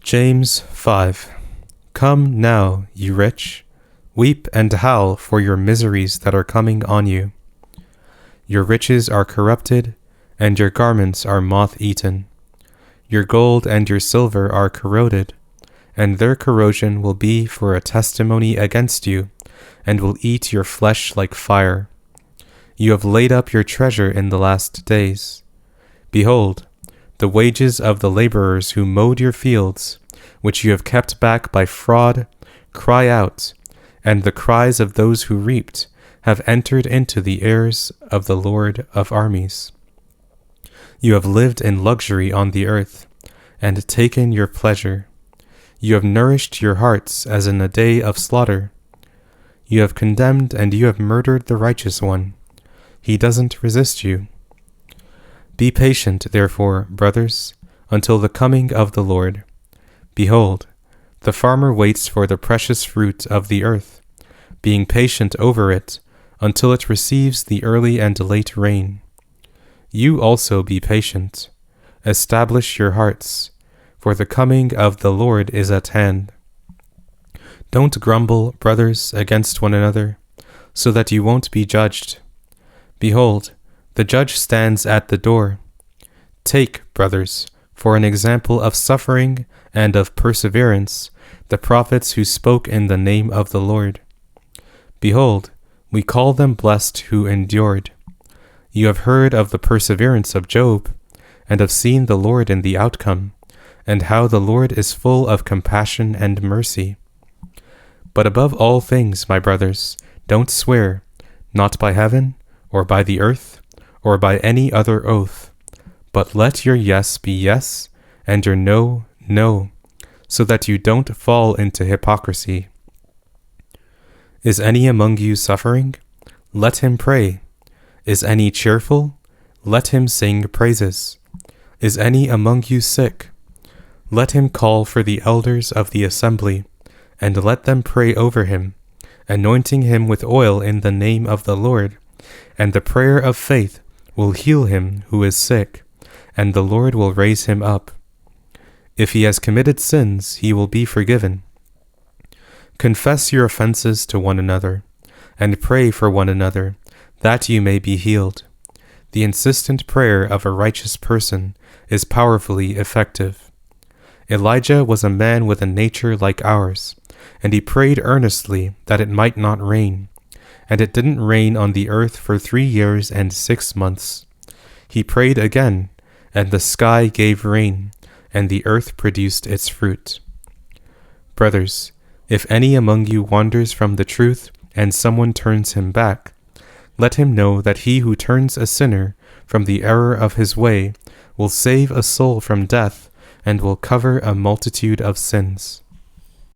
James 5. Come now, you rich, weep and howl for your miseries that are coming on you. Your riches are corrupted, and your garments are moth-eaten. Your gold and your silver are corroded, and their corrosion will be for a testimony against you, and will eat your flesh like fire. You have laid up your treasure in the last days. Behold, the wages of the laborers who mowed your fields, which you have kept back by fraud, cry out, and the cries of those who reaped have entered into the ears of the Lord of armies. You have lived in luxury on the earth, and taken your pleasure. You have nourished your hearts as in a day of slaughter. You have condemned and you have murdered the righteous one. He doesn't resist you. Be patient, therefore, brothers, until the coming of the Lord. Behold, the farmer waits for the precious fruit of the earth, being patient over it until it receives the early and late rain. You also be patient. Establish your hearts, for the coming of the Lord is at hand. Don't grumble, brothers, against one another, so that you won't be judged. Behold, the judge stands at the door. Take, brothers, for an example of suffering and of perseverance, the prophets who spoke in the name of the Lord. Behold, we call them blessed who endured. You have heard of the perseverance of Job, and have seen the Lord in the outcome, and how the Lord is full of compassion and mercy. But above all things, my brothers, don't swear, not by heaven, or by the earth, or by any other oath, but let your yes be yes, and your no, no, so that you don't fall into hypocrisy. Is any among you suffering? Let him pray. Is any cheerful? Let him sing praises. Is any among you sick? Let him call for the elders of the assembly, and let them pray over him, anointing him with oil in the name of the Lord. And the prayer of faith will heal him who is sick, and the Lord will raise him up. If he has committed sins, he will be forgiven. Confess your offenses to one another, and pray for one another, that you may be healed. The insistent prayer of a righteous person is powerfully effective. Elijah was a man with a nature like ours, and he prayed earnestly that it might not rain. And it didn't rain on the earth for 3 years and 6 months. He prayed again, and the sky gave rain, and the earth produced its fruit. Brothers, if any among you wanders from the truth, and someone turns him back, let him know that he who turns a sinner from the error of his way will save a soul from death, and will cover a multitude of sins.